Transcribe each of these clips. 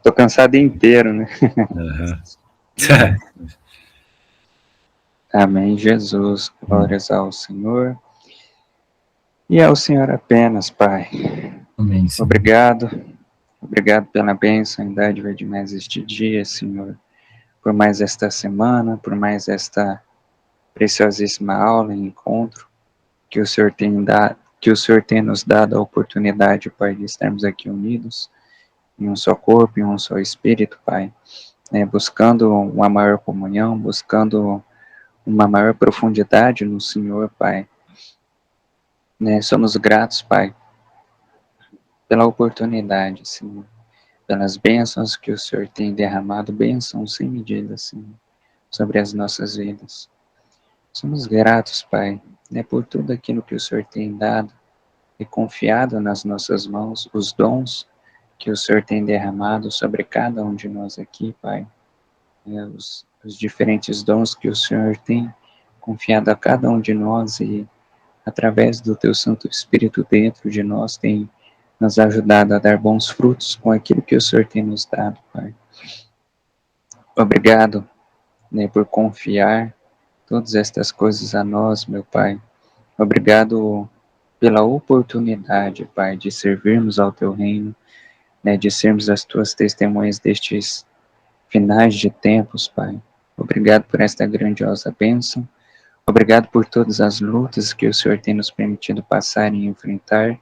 tô cansado inteiro, né? Aham. Amém, Jesus. Glórias ao Senhor. E ao Senhor apenas, Pai. Amém, Senhor. Obrigado. Obrigado pela bênção e dádiva de mais este dia, Senhor. Por mais esta semana, por mais esta preciosíssima aula e encontro que o Senhor tem dado, que o Senhor tem nos dado a oportunidade, Pai, de estarmos aqui unidos em um só corpo, em um só espírito, Pai, né, buscando uma maior comunhão, buscando uma maior profundidade no Senhor, Pai. Né, somos gratos, Pai, pela oportunidade, Senhor, pelas bênçãos que o Senhor tem derramado, bênçãos sem medida, Senhor, sobre as nossas vidas. Somos gratos, Pai, né, por tudo aquilo que o Senhor tem dado e confiado nas nossas mãos, os dons que o Senhor tem derramado sobre cada um de nós aqui, Pai. Os diferentes dons que o Senhor tem confiado a cada um de nós e, através do Teu Santo Espírito dentro de nós, tem nos ajudado a dar bons frutos com aquilo que o Senhor tem nos dado, Pai. Obrigado, né, por confiar todas estas coisas a nós, meu Pai. Obrigado pela oportunidade, Pai, de servirmos ao Teu reino, né, de sermos as Tuas testemunhas destes finais de tempos, Pai. Obrigado por esta grandiosa bênção. Obrigado por todas as lutas que o Senhor tem nos permitido passar e enfrentar.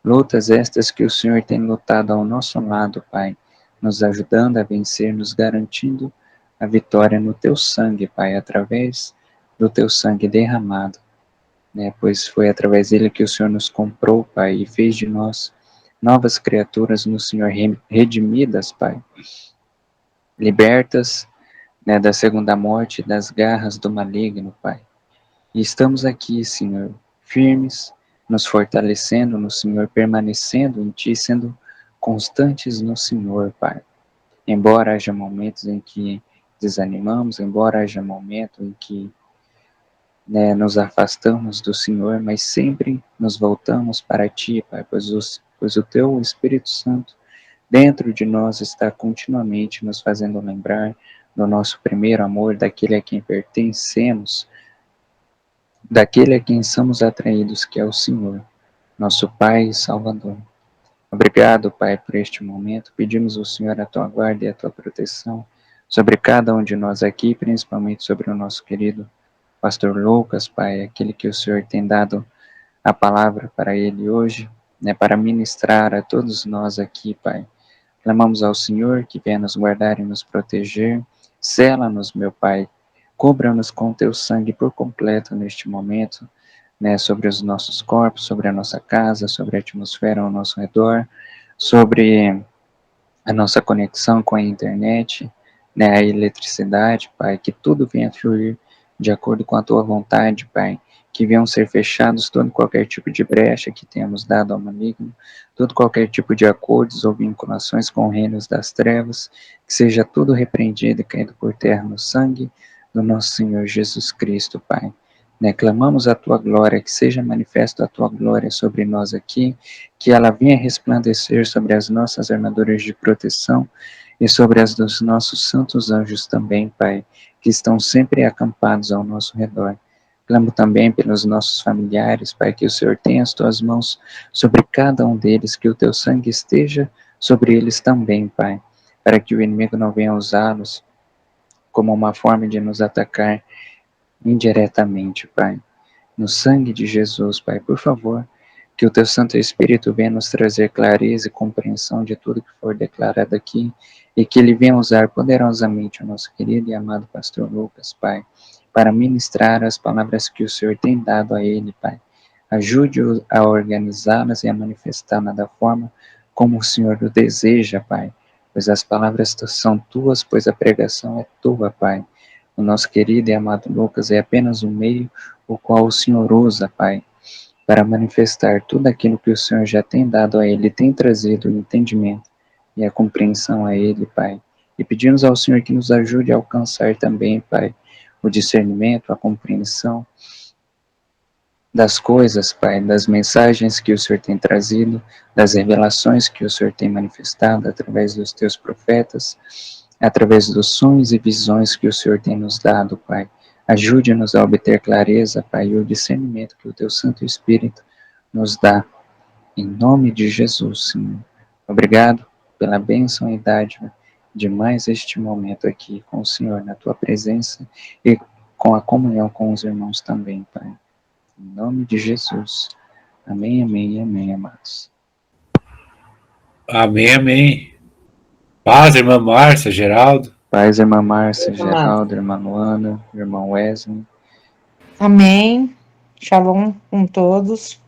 Lutas estas que o Senhor tem lutado ao nosso lado, Pai, nos ajudando a vencer, nos garantindo a vitória no Teu sangue, Pai, através do Teu sangue derramado, né? Pois foi através dele que o Senhor nos comprou, Pai, e fez de nós novas criaturas no Senhor, redimidas, Pai, libertas, né, da segunda morte, das garras do maligno, Pai. E estamos aqui, Senhor, firmes, nos fortalecendo no Senhor, permanecendo em Ti, sendo constantes no Senhor, Pai. Embora haja momentos em que desanimamos, embora haja momentos em que, né, nos afastamos do Senhor, mas sempre nos voltamos para Ti, Pai, pois o Teu Espírito Santo dentro de nós está continuamente nos fazendo lembrar do nosso primeiro amor, daquele a quem pertencemos, daquele a quem somos atraídos, que é o Senhor, nosso Pai e Salvador. Obrigado, Pai, por este momento. Pedimos ao Senhor a Tua guarda e a Tua proteção sobre cada um de nós aqui, principalmente sobre o nosso querido Pastor Lucas, Pai, aquele que o Senhor tem dado a palavra para ele hoje, né, para ministrar a todos nós aqui, Pai. Clamamos ao Senhor que venha nos guardar e nos proteger. Sela-nos, meu Pai. Cubra-nos com Teu sangue por completo neste momento, né, sobre os nossos corpos, sobre a nossa casa, sobre a atmosfera ao nosso redor, sobre a nossa conexão com a internet, né, a eletricidade, Pai, que tudo venha fluir de acordo com a Tua vontade, Pai, que venham ser fechados todo qualquer tipo de brecha que tenhamos dado ao maligno, todo qualquer tipo de acordos ou vinculações com reinos das trevas, que seja tudo repreendido e caído por terra no sangue do nosso Senhor Jesus Cristo, Pai. Né, clamamos a Tua glória, que seja manifesta a Tua glória sobre nós aqui, que ela venha resplandecer sobre as nossas armaduras de proteção e sobre as dos nossos santos anjos também, Pai, que estão sempre acampados ao nosso redor. Clamo também pelos nossos familiares, Pai, que o Senhor tenha as Tuas mãos sobre cada um deles, que o Teu sangue esteja sobre eles também, Pai, para que o inimigo não venha usá-los como uma forma de nos atacar indiretamente, Pai. No sangue de Jesus, Pai, por favor, que o Teu Santo Espírito venha nos trazer clareza e compreensão de tudo que for declarado aqui, e que Ele venha usar poderosamente o nosso querido e amado Pastor Lucas, Pai, para ministrar as palavras que o Senhor tem dado a ele, Pai. Ajude-o a organizá-las e a manifestá-las da forma como o Senhor o deseja, Pai, pois as palavras são Tuas, pois a pregação é Tua, Pai. O nosso querido e amado Lucas é apenas um meio o qual o Senhor usa, Pai, para manifestar tudo aquilo que o Senhor já tem dado a ele, tem trazido o entendimento e a compreensão a ele, Pai. E pedimos ao Senhor que nos ajude a alcançar também, Pai, o discernimento, a compreensão das coisas, Pai, das mensagens que o Senhor tem trazido, das revelações que o Senhor tem manifestado através dos teus profetas, através dos sonhos e visões que o Senhor tem nos dado, Pai. Ajude-nos a obter clareza, Pai, e o discernimento que o teu Santo Espírito nos dá. Em nome de Jesus, Senhor. Obrigado pela bênção e dádiva de mais este momento aqui com o Senhor, na tua presença e com a comunhão com os irmãos também, Pai. Em nome de Jesus. Amém, amém e amém, amados. Amém, amém. Paz, irmã Márcia, Geraldo. Paz, irmã Márcia, Geraldo, irmã Luana, irmão Wesley. Amém. Shalom com todos.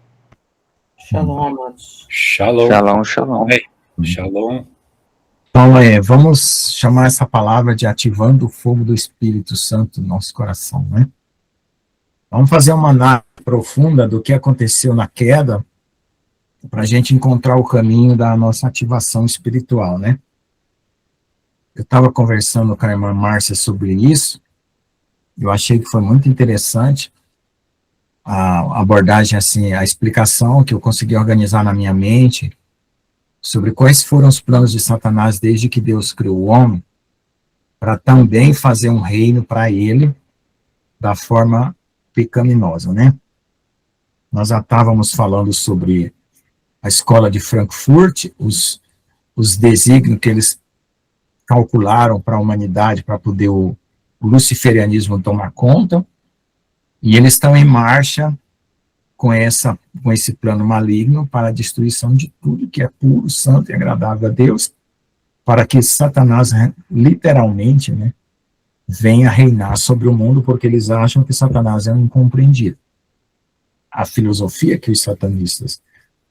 Shalom, amados. Shalom. Shalom, shalom. Shalom. Então, vamos chamar essa palavra de ativando o fogo do Espírito Santo no nosso coração, né? Vamos fazer uma análise profunda do que aconteceu na queda para a gente encontrar o caminho da nossa ativação espiritual, né? Eu estava conversando com a irmã Márcia sobre isso, eu achei que foi muito interessante a abordagem, assim, a explicação que eu consegui organizar na minha mente sobre quais foram os planos de Satanás desde que Deus criou o homem, para também fazer um reino para ele da forma pecaminosa, né? Nós já estávamos falando sobre a escola de Frankfurt, os desígnios que eles calcularam para a humanidade para poder o luciferianismo tomar conta, e eles estão em marcha com esse plano maligno para a destruição de tudo que é puro, santo e agradável a Deus, para que Satanás, literalmente, né, venha reinar sobre o mundo, porque eles acham que Satanás é um incompreendido. A filosofia que os satanistas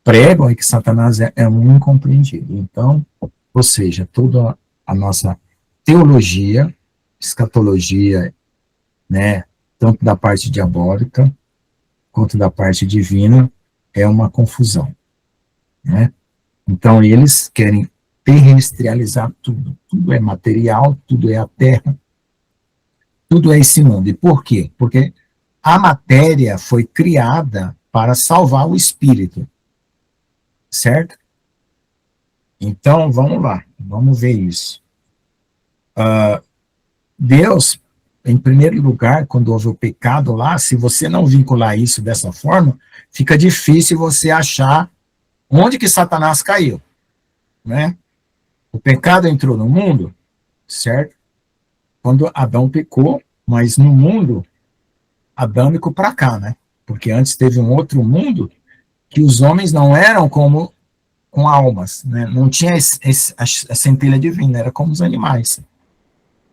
pregam é que Satanás é um incompreendido. Então, ou seja, toda a nossa teologia, escatologia, né, tanto da parte diabólica quanto da parte divina, é uma confusão, né? Então, eles querem terrestrializar tudo. Tudo é material, tudo é a terra, tudo é esse mundo. E por quê? Porque a matéria foi criada para salvar o espírito, certo? Então, vamos lá, vamos ver isso. Deus, em primeiro lugar, quando houve o pecado lá, se você não vincular isso dessa forma, fica difícil você achar onde que Satanás caiu, né? O pecado entrou no mundo, certo? Quando Adão pecou, mas no mundo adâmico para cá, né? Porque antes teve um outro mundo que os homens não eram como com almas, né? Não tinha a centelha divina, era como os animais.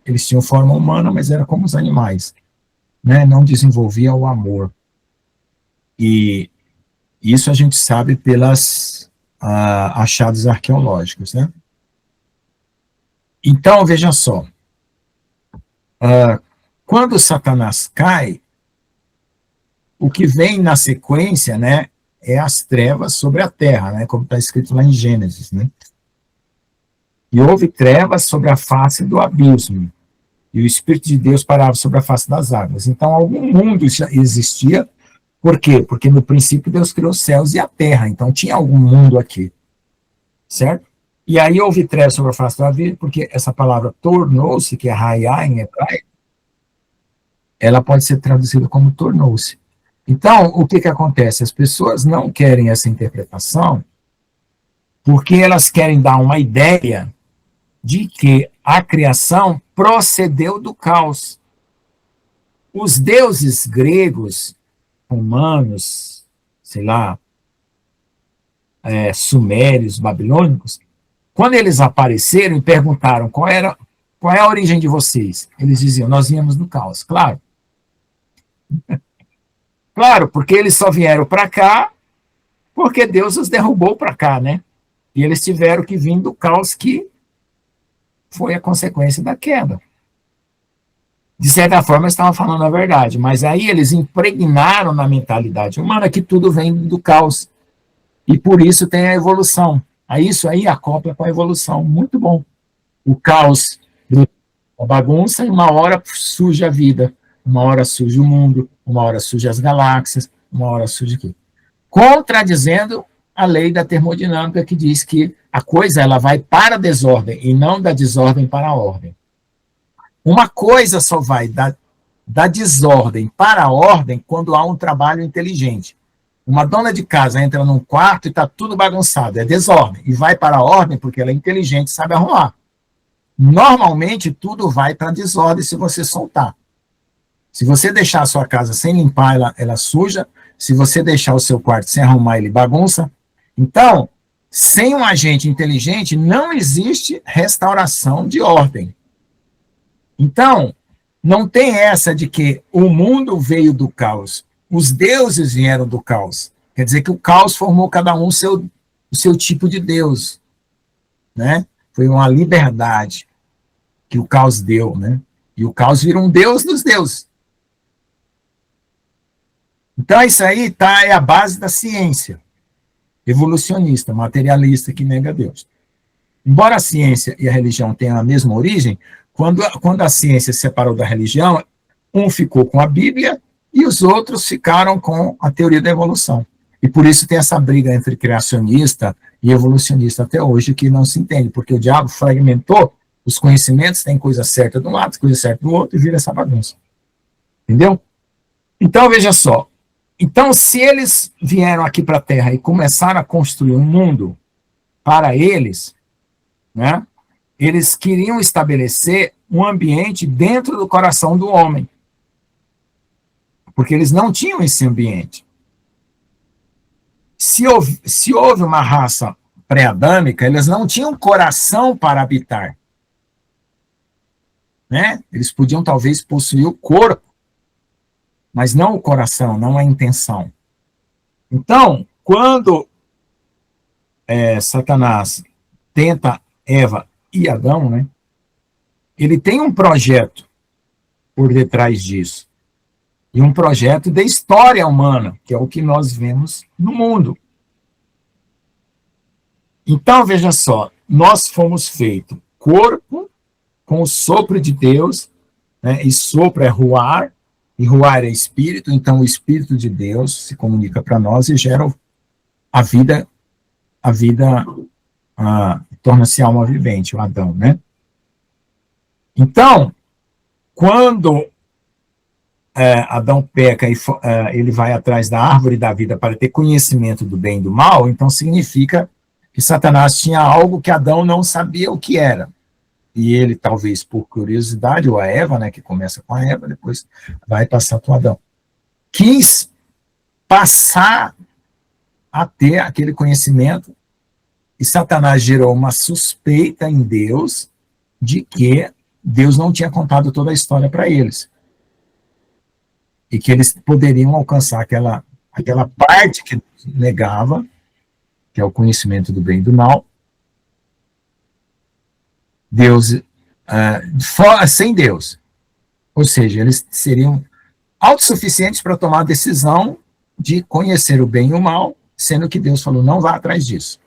Eles tinham forma humana, mas era como os animais, né? Não desenvolvia o amor. E isso a gente sabe pelas achados arqueológicos, né? Então, veja só, quando Satanás cai, o que vem na sequência, né, é as trevas sobre a terra, né, como está escrito lá em Gênesis, né? E houve trevas sobre a face do abismo, e o Espírito de Deus parava sobre a face das águas. Então, algum mundo já existia. Por quê? Porque no princípio Deus criou os céus e a terra, então tinha algum mundo aqui, certo? E aí houve trevas sobre a face do abismo, porque essa palavra tornou-se, que é raiá em hebraico, ela pode ser traduzida como tornou-se. Então, o que acontece? As pessoas não querem essa interpretação porque elas querem dar uma ideia de que a criação procedeu do caos. Os deuses gregos, romanos, sei lá, sumérios, babilônicos, quando eles apareceram e perguntaram qual é a origem de vocês, eles diziam, nós viemos do caos. Claro. Claro, porque eles só vieram para cá porque Deus os derrubou para cá, né? E eles tiveram que vir do caos que foi a consequência da queda. De certa forma, eles estavam falando a verdade, mas aí eles impregnaram na mentalidade humana que tudo vem do caos. E por isso tem a evolução. Isso aí acopla com a evolução. Muito bom. O caos, a bagunça, e uma hora surge a vida, uma hora surge o mundo, uma hora surge as galáxias, uma hora surge aqui. Contradizendo a lei da termodinâmica que diz que a coisa ela vai para a desordem e não da desordem para a ordem. Uma coisa só vai da desordem para a ordem quando há um trabalho inteligente. Uma dona de casa entra num quarto e está tudo bagunçado, é desordem, e vai para a ordem porque ela é inteligente e sabe arrumar. Normalmente, tudo vai para a desordem se você soltar. Se você deixar a sua casa sem limpar, ela suja. Se você deixar o seu quarto sem arrumar, ele bagunça. Então, sem um agente inteligente, não existe restauração de ordem. Então, não tem essa de que o mundo veio do caos. Os deuses vieram do caos. Quer dizer que o caos formou cada um o seu tipo de Deus. Né? Foi uma liberdade que o caos deu. Né? E o caos virou um Deus dos deuses. Então, isso aí é a base da ciência evolucionista, materialista, que nega Deus. Embora a ciência e a religião tenham a mesma origem, quando a ciência se separou da religião, um ficou com a Bíblia e os outros ficaram com a teoria da evolução. E por isso tem essa briga entre criacionista e evolucionista até hoje, que não se entende, porque o diabo fragmentou os conhecimentos, tem coisa certa de um lado, coisa certa do outro, e vira essa bagunça. Entendeu? Então, veja só. Então, se eles vieram aqui para a Terra e começaram a construir um mundo para eles, né, eles queriam estabelecer um ambiente dentro do coração do homem. Porque eles não tinham esse ambiente. Se houve uma raça pré-adâmica, eles não tinham coração para habitar. Né? Eles podiam, talvez, possuir o corpo, mas não o coração, não a intenção. Então, quando Satanás tenta Eva e Adão, né, ele tem um projeto por detrás disso. E um projeto de história humana, que é o que nós vemos no mundo. Então, veja só, nós fomos feitos corpo com o sopro de Deus, né, e sopro é ruar, e ruar é espírito, então o Espírito de Deus se comunica para nós e gera a vida torna-se alma vivente, o Adão, né? Então, quando Adão peca e ele vai atrás da árvore da vida para ter conhecimento do bem e do mal, então significa que Satanás tinha algo que Adão não sabia o que era. E ele, talvez por curiosidade, ou a Eva, né, que começa com a Eva, depois vai passar com Adão, quis passar a ter aquele conhecimento, e Satanás gerou uma suspeita em Deus de que Deus não tinha contado toda a história para eles. E que eles poderiam alcançar aquela parte que negava, que é o conhecimento do bem e do mal, Deus, sem Deus. Ou seja, eles seriam autossuficientes para tomar a decisão de conhecer o bem e o mal, sendo que Deus falou, não vá atrás disso.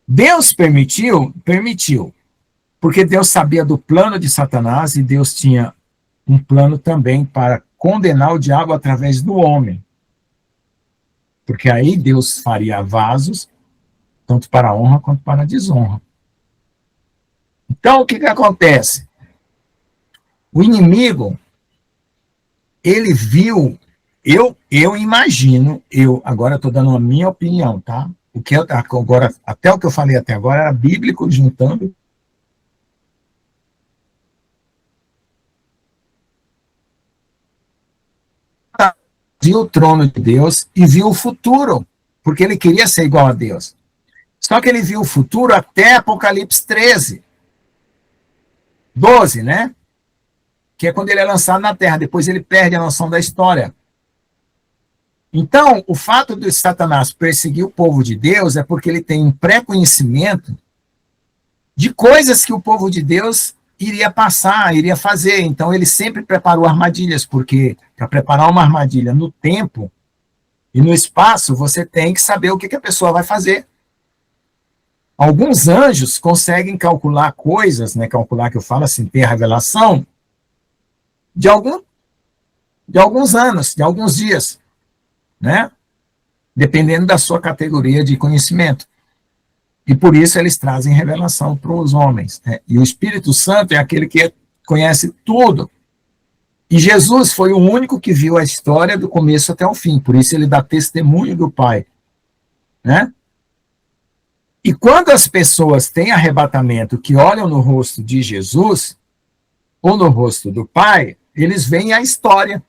Deus permitiu, porque Deus sabia do plano de Satanás e Deus tinha um plano também para condenar o diabo através do homem. Porque aí Deus faria vasos, tanto para a honra quanto para a desonra. Então, o que acontece? O inimigo, ele viu, eu imagino, agora estou dando a minha opinião, tá? Até o que eu falei até agora era bíblico, juntando. Viu o trono de Deus e viu o futuro, porque ele queria ser igual a Deus. Só que ele viu o futuro até Apocalipse 13. 12, né? Que é quando ele é lançado na Terra, depois ele perde a noção da história. Então, o fato de Satanás perseguir o povo de Deus é porque ele tem um pré-conhecimento de coisas que o povo de Deus iria passar, iria fazer. Então, ele sempre preparou armadilhas, porque para preparar uma armadilha no tempo e no espaço, você tem que saber o que a pessoa vai fazer. Alguns anjos conseguem calcular coisas, né, calcular que eu falo assim, ter a revelação de de alguns anos, de alguns dias, né? Dependendo da sua categoria de conhecimento. E por isso eles trazem revelação para os homens, né? E o Espírito Santo é aquele que conhece tudo. E Jesus foi o único que viu a história do começo até o fim, por isso ele dá testemunho do Pai, né? E quando as pessoas têm arrebatamento que olham no rosto de Jesus, ou no rosto do Pai, eles veem a história,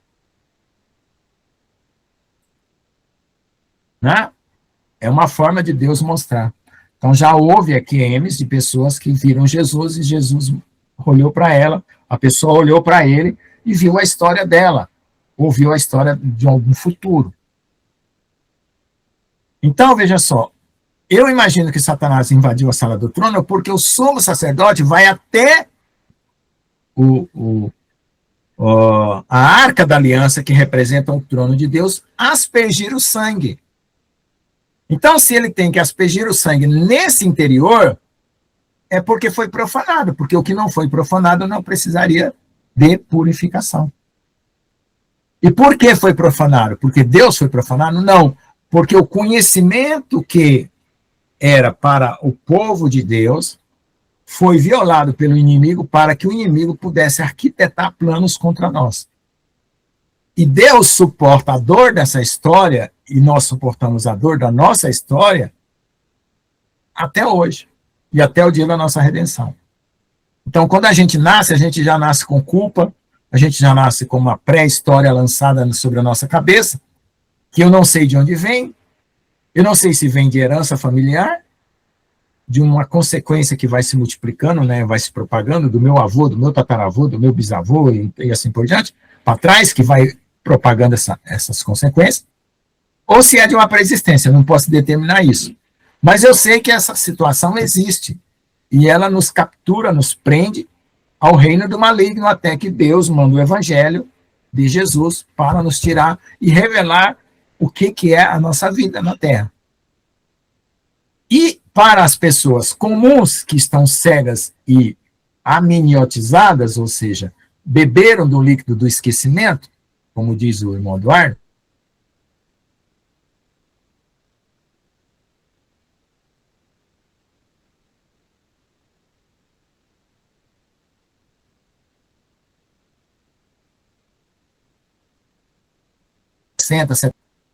né? É uma forma de Deus mostrar. Então já houve aqui M's de pessoas que viram Jesus e Jesus olhou para ela, a pessoa olhou para ele e viu a história dela, ouviu a história de algum futuro. Então, veja só, eu imagino que Satanás invadiu a sala do trono porque o sumo sacerdote vai até a arca da aliança, que representa o trono de Deus, aspergir o sangue. Então, se ele tem que aspergir o sangue nesse interior, é porque foi profanado, porque o que não foi profanado não precisaria de purificação. E por que foi profanado? Porque Deus foi profanado? Não, porque o conhecimento que era para o povo de Deus foi violado pelo inimigo para que o inimigo pudesse arquitetar planos contra nós. E Deus suporta a dor dessa história, e nós suportamos a dor da nossa história até hoje, e até o dia da nossa redenção. Então, quando a gente já nasce com culpa, a gente já nasce com uma pré-história lançada sobre a nossa cabeça, que eu não sei de onde vem, eu não sei se vem de herança familiar, de uma consequência que vai se multiplicando, né, vai se propagando, do meu avô, do meu tataravô, do meu bisavô, e assim por diante, para trás, que vai propagando essas consequências, ou se é de uma pré-existência, eu não posso determinar isso. Mas eu sei que essa situação existe, e ela nos captura, nos prende ao reino do maligno, até que Deus manda o evangelho de Jesus para nos tirar e revelar o que é a nossa vida na Terra. E para as pessoas comuns que estão cegas e aminiotizadas, ou seja, beberam do líquido do esquecimento, como diz o irmão Eduardo,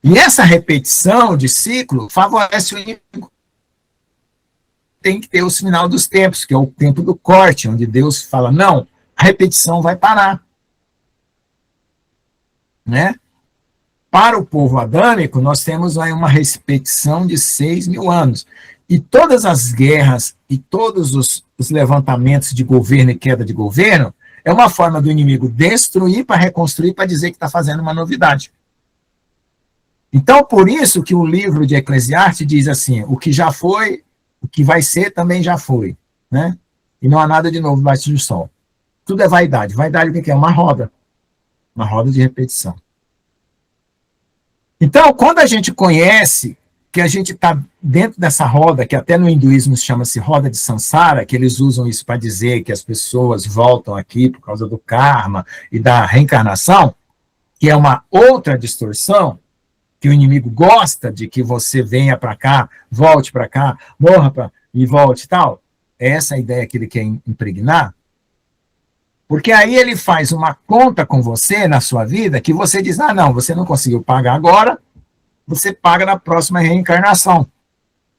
e essa repetição de ciclo favorece o inimigo. Tem que ter o sinal dos tempos, que é o tempo do corte, onde Deus fala, não, a repetição vai parar. Né? Para o povo adâmico, nós temos aí uma repetição de 6.000 anos. E todas as guerras e todos os levantamentos de governo e queda de governo é uma forma do inimigo destruir para reconstruir, para dizer que está fazendo uma novidade. Então, por isso que o livro de Eclesiastes diz assim, o que já foi, o que vai ser também já foi, né? E não há nada de novo debaixo do sol. Tudo é vaidade. Vaidade o que é? Uma roda de repetição. Então, quando a gente conhece que a gente está dentro dessa roda, que até no hinduísmo chama-se roda de Sansara, que eles usam isso para dizer que as pessoas voltam aqui por causa do karma e da reencarnação, que é uma outra distorção, que o inimigo gosta de que você venha para cá, volte para cá, morra e volte e tal. É essa a ideia que ele quer impregnar. Porque aí ele faz uma conta com você na sua vida que você diz, não, você não conseguiu pagar agora, você paga na próxima reencarnação.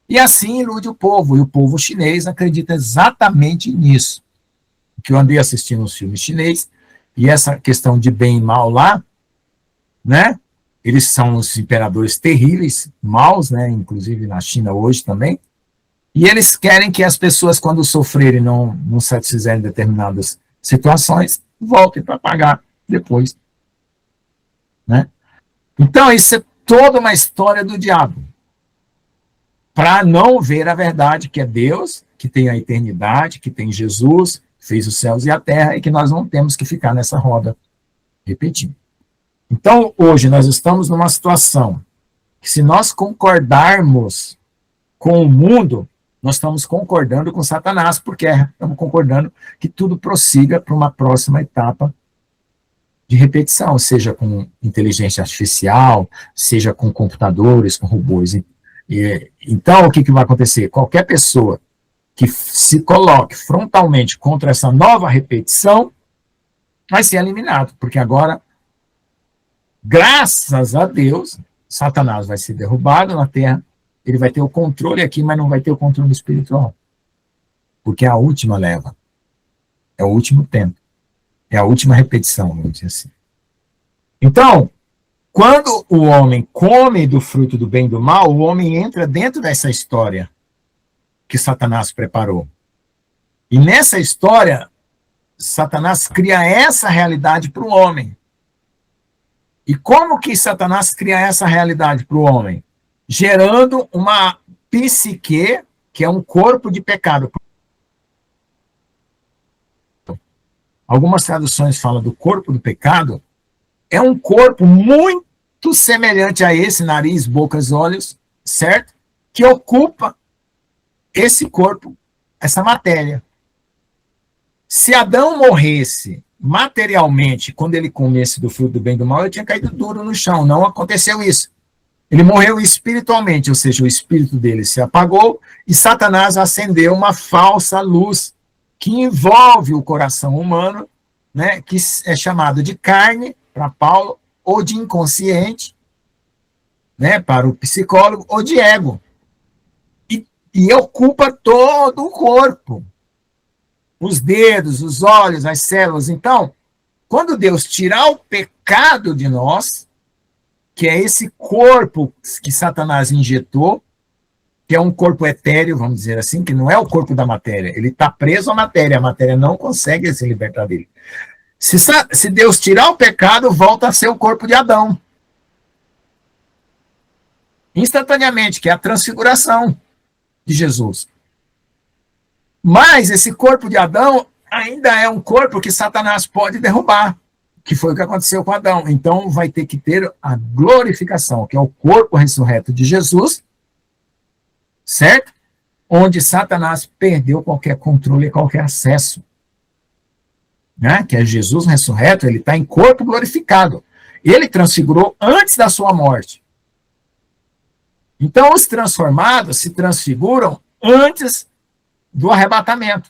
E assim ilude o povo, e o povo chinês acredita exatamente nisso. Que eu andei assistindo uns filmes chineses, e essa questão de bem e mal lá, né? Eles são os imperadores terríveis, maus, né? Inclusive na China hoje também. E eles querem que as pessoas, quando sofrerem, não satisfizerem determinadas situações, voltem para pagar depois. Né? Então, isso é toda uma história do diabo. Para não ver a verdade, que é Deus, que tem a eternidade, que tem Jesus, fez os céus e a terra, e que nós não temos que ficar nessa roda repetindo. Então, hoje, nós estamos numa situação que, se nós concordarmos com o mundo, nós estamos concordando com Satanás, porque estamos concordando que tudo prossiga para uma próxima etapa de repetição, seja com inteligência artificial, seja com computadores, com robôs. Então, o que vai acontecer? Qualquer pessoa que se coloque frontalmente contra essa nova repetição vai ser eliminado, porque agora, graças a Deus, Satanás vai ser derrubado na Terra, ele vai ter o controle aqui, mas não vai ter o controle espiritual, porque é a última leva, é o último tempo, é a última repetição, vamos dizer assim. Então, quando o homem come do fruto do bem e do mal, o homem entra dentro dessa história que Satanás preparou. E nessa história, Satanás cria essa realidade para o homem. E como que Satanás cria essa realidade para o homem? Gerando uma psique, que é um corpo de pecado. Algumas traduções falam do corpo do pecado. É um corpo muito semelhante a esse, nariz, boca, olhos, certo? Que ocupa esse corpo, essa matéria. Se Adão morresse materialmente, quando ele comesse do fruto do bem e do mal, ele tinha caído duro no chão. Não aconteceu isso. Ele morreu espiritualmente, ou seja, o espírito dele se apagou e Satanás acendeu uma falsa luz que envolve o coração humano, né, que é chamado de carne, para Paulo, ou de inconsciente, né, para o psicólogo, ou de ego. E ocupa todo o corpo. Os dedos, os olhos, as células. Então, quando Deus tirar o pecado de nós, que é esse corpo que Satanás injetou, que é um corpo etéreo, vamos dizer assim, que não é o corpo da matéria, ele está preso à matéria, a matéria não consegue se libertar dele. Se Deus tirar o pecado, volta a ser o corpo de Adão. Instantaneamente, que é a transfiguração de Jesus. Mas esse corpo de Adão ainda é um corpo que Satanás pode derrubar, que foi o que aconteceu com Adão. Então vai ter que ter a glorificação, que é o corpo ressurreto de Jesus, certo? Onde Satanás perdeu qualquer controle e qualquer acesso. Né? Que é Jesus ressurreto, ele está em corpo glorificado. Ele transfigurou antes da sua morte. Então os transformados se transfiguram antes do arrebatamento.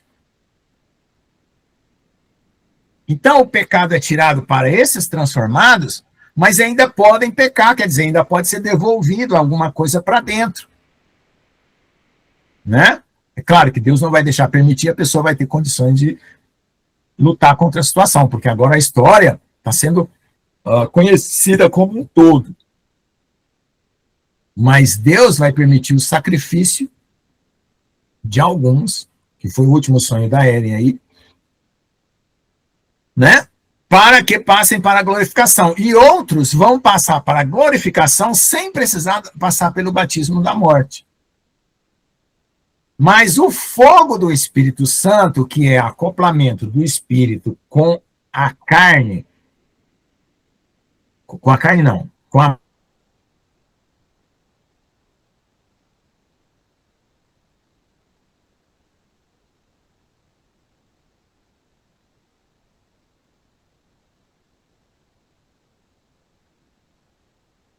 Então o pecado é tirado para esses transformados, mas ainda podem pecar, quer dizer, ainda pode ser devolvido alguma coisa para dentro. Né? É claro que Deus não vai deixar permitir, a pessoa vai ter condições de lutar contra a situação, porque agora a história está sendo conhecida como um todo. Mas Deus vai permitir o sacrifício de alguns, que foi o último sonho da Ellen aí, né? Para que passem para a glorificação. E outros vão passar para a glorificação sem precisar passar pelo batismo da morte. Mas o fogo do Espírito Santo, que é acoplamento do Espírito com a carne não, com a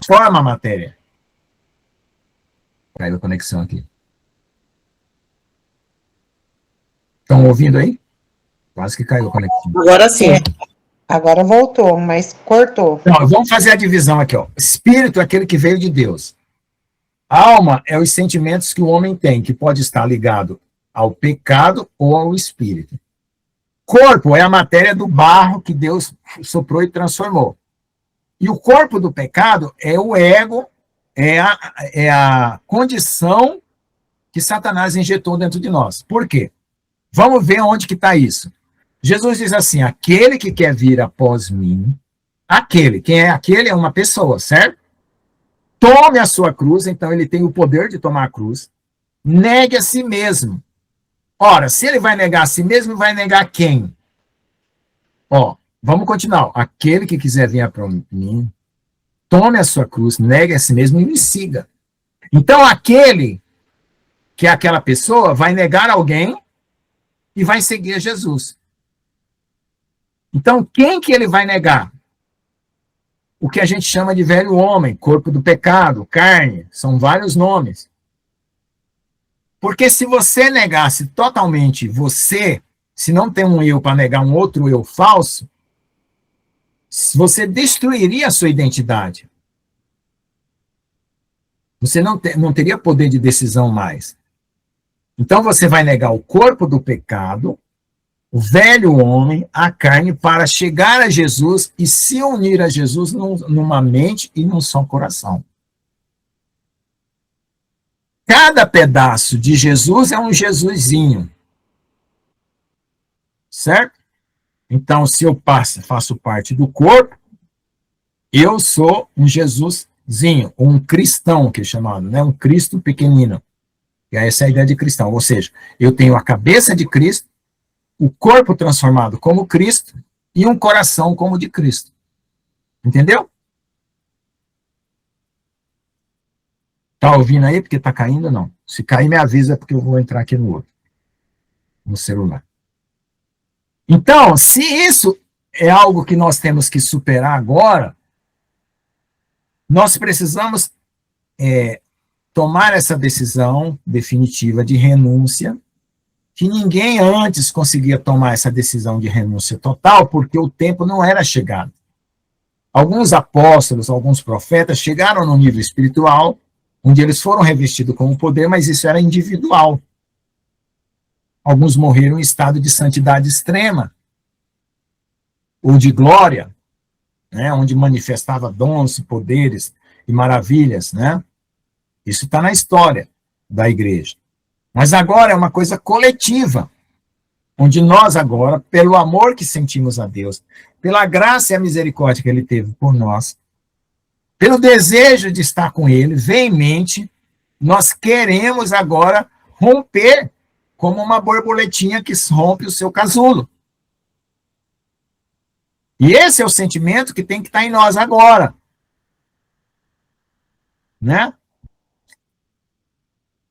forma a matéria. Caiu a conexão aqui. Estão ouvindo aí? Quase que caiu a conexão. Agora sim. Agora voltou, mas cortou. Então, vamos fazer a divisão aqui. Ó. Espírito é aquele que veio de Deus. Alma é os sentimentos que o homem tem, que pode estar ligado ao pecado ou ao espírito. Corpo é a matéria do barro que Deus soprou e transformou. E o corpo do pecado é o ego, é a condição que Satanás injetou dentro de nós. Por quê? Vamos ver onde que está isso. Jesus diz assim, aquele que quer vir após mim, quem é aquele? É uma pessoa, certo? Tome a sua cruz, então ele tem o poder de tomar a cruz, negue a si mesmo. Ora, se ele vai negar a si mesmo, vai negar quem? Ó, vamos continuar. Aquele que quiser vir após mim, tome a sua cruz, negue a si mesmo e me siga. Então, aquele que é aquela pessoa vai negar alguém e vai seguir Jesus. Então, quem que ele vai negar? o que a gente chama de velho homem, corpo do pecado, carne, são vários nomes. Porque se você negasse totalmente você, se não tem um eu para negar um outro eu falso, você destruiria a sua identidade. Você não teria poder de decisão mais. Então você vai negar o corpo do pecado, o velho homem, a carne, para chegar a Jesus e se unir a Jesus numa mente e num só coração. Cada pedaço de Jesus é um Jesusinho. Certo? Então, se eu faço parte do corpo, eu sou um Jesusinho, um cristão, que é chamado, né? Um Cristo pequenino. E essa é a ideia de cristão. Ou seja, eu tenho a cabeça de Cristo, o corpo transformado como Cristo e um coração como de Cristo. Entendeu? Tá ouvindo aí? Porque tá caindo, não. Se cair, me avisa, porque eu vou entrar aqui no outro. No celular. Então, se isso é algo que nós temos que superar agora, nós precisamos tomar essa decisão definitiva de renúncia, que ninguém antes conseguia tomar essa decisão de renúncia total, porque o tempo não era chegado. Alguns apóstolos, alguns profetas chegaram no nível espiritual, onde eles foram revestidos com o poder, mas isso era individual. Alguns morreram em estado de santidade extrema, ou de glória, né, onde manifestava dons, poderes e maravilhas, né? Isso está na história da igreja. Mas agora é uma coisa coletiva, onde nós agora, pelo amor que sentimos a Deus, pela graça e a misericórdia que Ele teve por nós, pelo desejo de estar com Ele, veemente, nós queremos agora romper como uma borboletinha que rompe o seu casulo. E esse é o sentimento que tem que estar em nós agora. Né?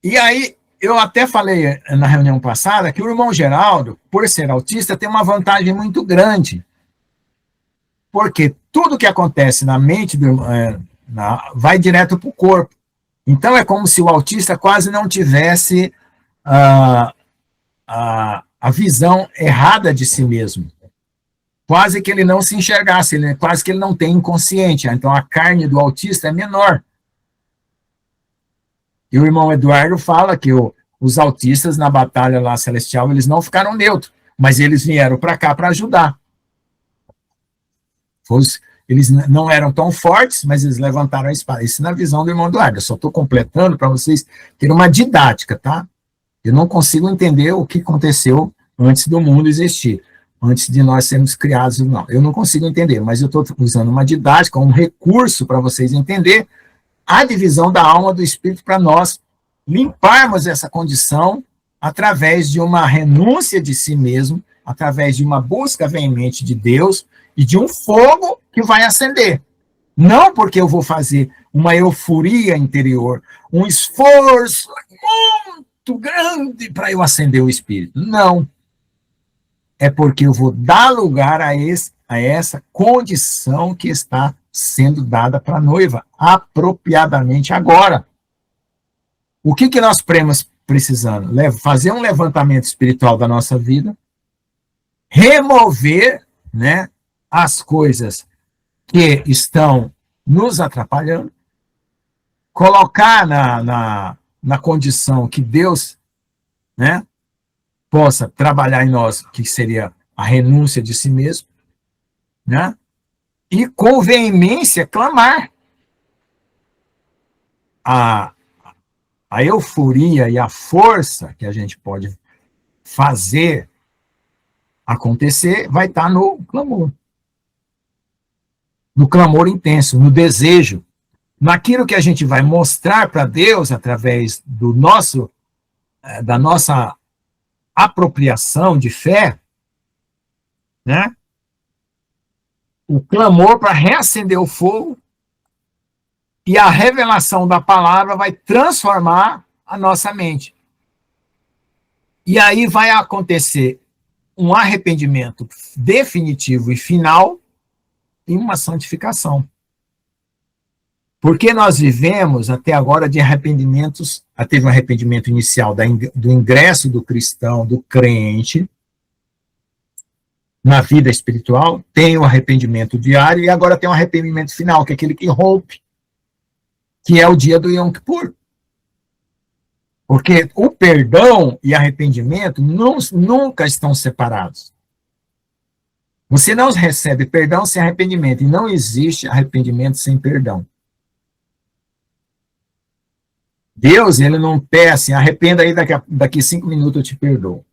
E aí, eu até falei na reunião passada que o irmão Geraldo, por ser autista, tem uma vantagem muito grande. Porque tudo que acontece na mente vai direto para o corpo. Então, é como se o autista quase não tivesse a visão errada de si mesmo. Quase que ele não se enxergasse, quase que ele não tem inconsciente. Então, a carne do autista é menor. E o irmão Eduardo fala que os autistas, na batalha lá celestial, eles não ficaram neutros, mas eles vieram para cá para ajudar. Eles não eram tão fortes, mas eles levantaram a espada. Isso na visão do irmão Eduardo. Eu só estou completando para vocês terem uma didática, tá? Eu não consigo entender o que aconteceu antes do mundo existir, antes de nós sermos criados. Não, eu não consigo entender, mas eu estou usando uma didática, um recurso para vocês entenderem a divisão da alma do espírito para nós limparmos essa condição através de uma renúncia de si mesmo, através de uma busca veemente de Deus e de um fogo que vai acender. Não porque eu vou fazer uma euforia interior, um esforço muito grande para eu acender o espírito. Não. É porque eu vou dar lugar a essa condição que está sendo dada para a noiva, apropriadamente agora. O que nós precisando? Fazer um levantamento espiritual da nossa vida, remover, né, as coisas que estão nos atrapalhando, colocar na condição que Deus, né, possa trabalhar em nós, que seria a renúncia de si mesmo, né? E com veemência clamar. A euforia e a força que a gente pode fazer acontecer vai estar no clamor. No clamor intenso, no desejo, naquilo que a gente vai mostrar para Deus através da nossa apropriação de fé, né? O clamor para reacender o fogo, e a revelação da palavra vai transformar a nossa mente. E aí vai acontecer um arrependimento definitivo e final e uma santificação. Porque nós vivemos até agora de arrependimentos, teve um arrependimento inicial do ingresso do cristão, do crente, na vida espiritual, tem o arrependimento diário, e agora tem um arrependimento final, que é aquele que rompe, que é o dia do Yom Kippur. Porque o perdão e arrependimento nunca estão separados. Você não recebe perdão sem arrependimento, e não existe arrependimento sem perdão. Deus, ele não pede assim, arrependa aí, daqui 5 minutos eu te perdoo.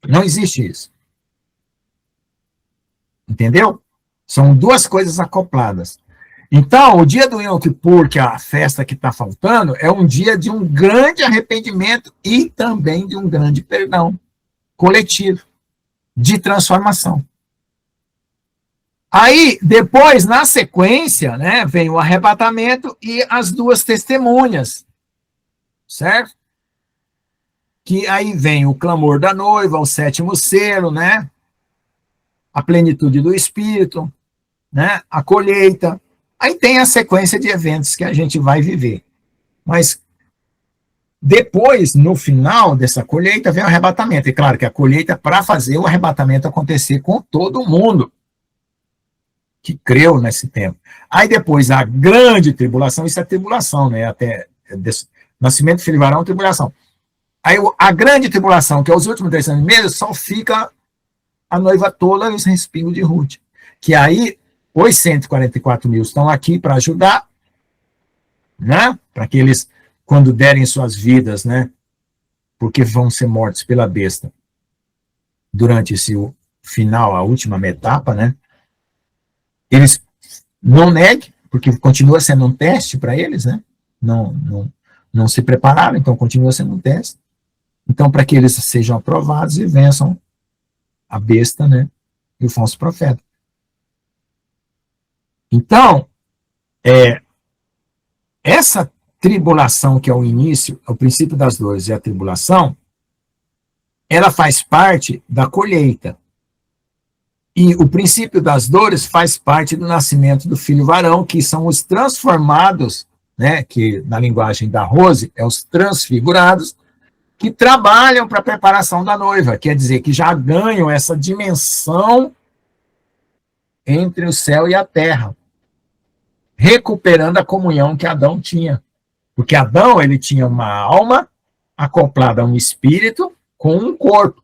Não existe isso. Entendeu? São duas coisas acopladas. Então, o dia do Yom Kippur, que é a festa que está faltando, é um dia de um grande arrependimento e também de um grande perdão coletivo, de transformação. Aí, depois, na sequência, né, vem o arrebatamento e as duas testemunhas, certo? Que aí vem o clamor da noiva, o 7º selo, né? A plenitude do Espírito, né? A colheita. Aí tem a sequência de eventos que a gente vai viver. Mas depois, no final dessa colheita, vem o arrebatamento. E claro que a colheita é para fazer o arrebatamento acontecer com todo mundo que creu nesse tempo. Aí depois a grande tribulação, isso é tribulação, né? Até nascimento, filho e varão, tribulação. Aí a grande tribulação, que é os últimos 3 anos e meio, só fica a noiva tola e os respingos de Ruth. Que aí os 144 mil estão aqui para ajudar, né? Para que eles, quando derem suas vidas, né? Porque vão ser mortos pela besta durante esse final, a última etapa, né? Eles não neguem, porque continua sendo um teste para eles, né? Não se prepararam, então continua sendo um teste. Então, para que eles sejam aprovados e vençam a besta, né? E o falso profeta. Então, essa tribulação, que é o início, é o princípio das dores e a tribulação, ela faz parte da colheita. E o princípio das dores faz parte do nascimento do filho varão, que são os transformados, né, que na linguagem da Rose, é os transfigurados, que trabalham para a preparação da noiva, quer dizer, que já ganham essa dimensão entre o céu e a terra, recuperando a comunhão que Adão tinha. Porque Adão, ele tinha uma alma acoplada a um espírito com um corpo.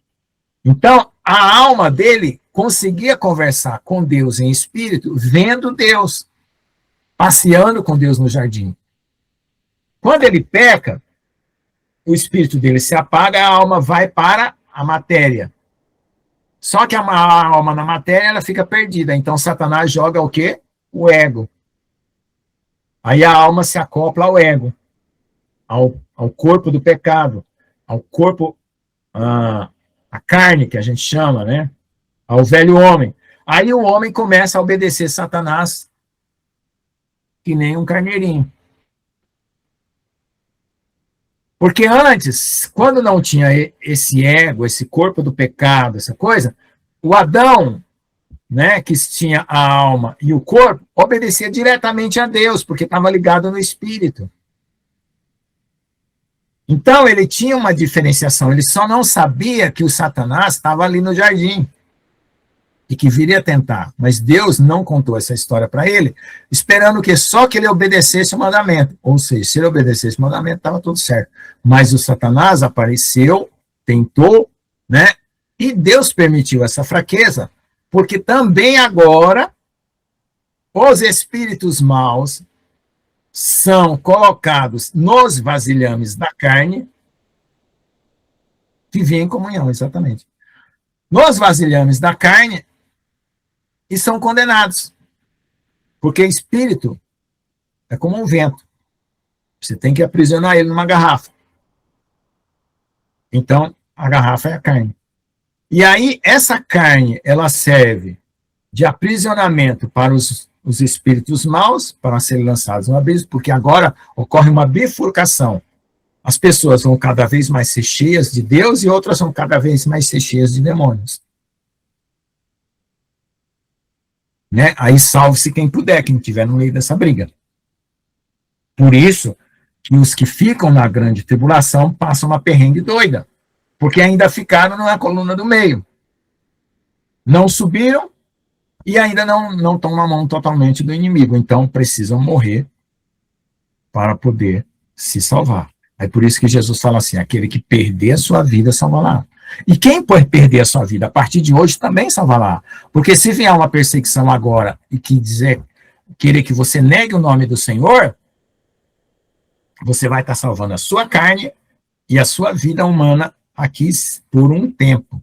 Então, a alma dele conseguia conversar com Deus em espírito, vendo Deus, passeando com Deus no jardim. Quando ele peca, o espírito dele se apaga, a alma vai para a matéria. Só que a alma na matéria, ela fica perdida. Então, Satanás joga o quê? O ego. Aí a alma se acopla ao ego, ao corpo do pecado, ao corpo, a carne, que a gente chama, né? Ao velho homem. Aí o homem começa a obedecer Satanás que nem um carneirinho. Porque antes, quando não tinha esse ego, esse corpo do pecado, essa coisa, o Adão, né, que tinha a alma e o corpo, obedecia diretamente a Deus, porque estava ligado no espírito. Então ele tinha uma diferenciação, ele só não sabia que o Satanás estava ali no jardim e que viria tentar, mas Deus não contou essa história para ele, esperando que só que ele obedecesse o mandamento, ou seja, se ele obedecesse o mandamento, estava tudo certo, mas o Satanás apareceu, tentou, né, e Deus permitiu essa fraqueza, porque também agora os espíritos maus são colocados nos vasilhames da carne, que vêm em comunhão, exatamente, nos vasilhames da carne, e são condenados. Porque espírito é como um vento. Você tem que aprisionar ele numa garrafa. Então, a garrafa é a carne. E aí, essa carne, ela serve de aprisionamento para os espíritos maus, para serem lançados no abismo, porque agora ocorre uma bifurcação. As pessoas vão cada vez mais ser cheias de Deus e outras vão cada vez mais ser cheias de demônios. Né? Aí salve-se quem puder, quem estiver no meio dessa briga. Por isso que os que ficam na grande tribulação passam uma perrengue doida, porque ainda ficaram na coluna do meio. Não subiram e ainda não estão na mão totalmente do inimigo. Então, precisam morrer para poder se salvar. É por isso que Jesus fala assim, aquele que perder a sua vida, salvará. E quem pode perder a sua vida a partir de hoje também salvará. Porque se vier uma perseguição agora e querer que você negue o nome do Senhor, você vai estar salvando a sua carne e a sua vida humana aqui por um tempo,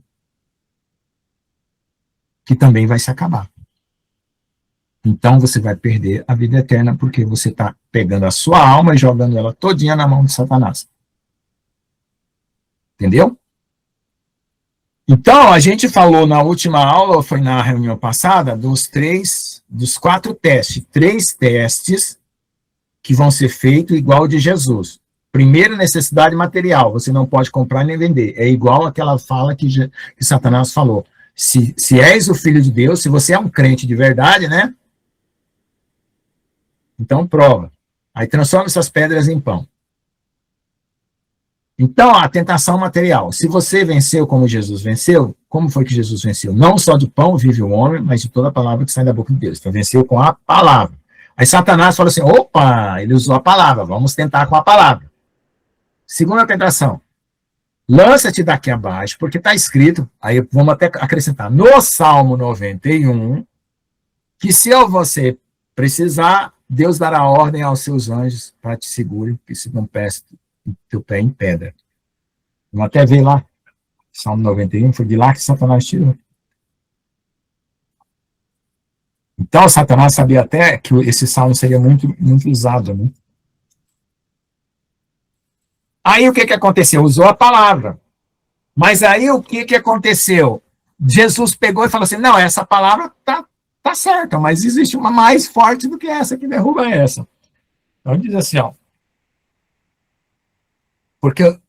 que também vai se acabar. Então você vai perder a vida eterna, porque você está pegando a sua alma e jogando ela todinha na mão de Satanás. Entendeu? Então, a gente falou na última aula, ou foi na reunião passada, dos 4 testes. 3 testes que vão ser feitos igual de Jesus. Primeiro, necessidade material. Você não pode comprar nem vender. É igual aquela fala que Satanás falou. Se és o filho de Deus, se você é um crente de verdade, né? Então, prova. Aí transforma essas pedras em pão. Então, a tentação material. Se você venceu como Jesus venceu, como foi que Jesus venceu? Não só de pão vive o homem, mas de toda a palavra que sai da boca de Deus. Então, venceu com a palavra. Aí Satanás fala assim, opa, ele usou a palavra, vamos tentar com a palavra. Segunda tentação. Lança-te daqui abaixo, porque está escrito, aí vamos até acrescentar, no Salmo 91, que se você precisar, Deus dará ordem aos seus anjos para te segurem, que se não peste teu pé em pedra. Vamos até ver lá, Salmo 91, foi de lá que Satanás tirou. Então, Satanás sabia até que esse salmo seria muito, muito usado, né? Aí, o que aconteceu? Usou a palavra. Mas aí, o que aconteceu? Jesus pegou e falou assim, não, essa palavra tá certa, mas existe uma mais forte do que essa, que derruba essa. Então, diz assim, ó, porque,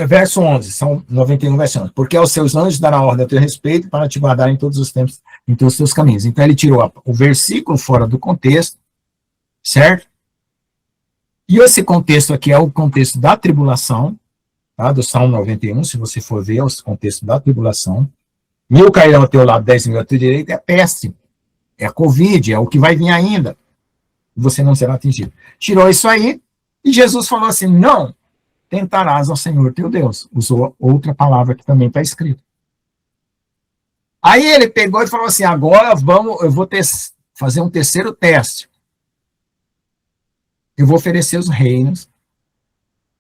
verso 11, são 91 verso 11, porque aos seus anjos dará ordem a teu respeito para te guardar em todos os tempos, em todos os teus caminhos. Então, ele tirou o versículo fora do contexto, certo? E esse contexto aqui é o contexto da tribulação, tá? Do Salmo 91, se você for ver, é o contexto da tribulação. 1000 cairão ao teu lado, 10.000 à tua direita, é peste, é a Covid, é o que vai vir ainda. Você não será atingido. Tirou isso aí, e Jesus falou assim, não tentarás ao Senhor teu Deus. Usou outra palavra que também está escrito. Aí ele pegou e falou assim, agora eu vou fazer um terceiro teste. Eu vou oferecer os reinos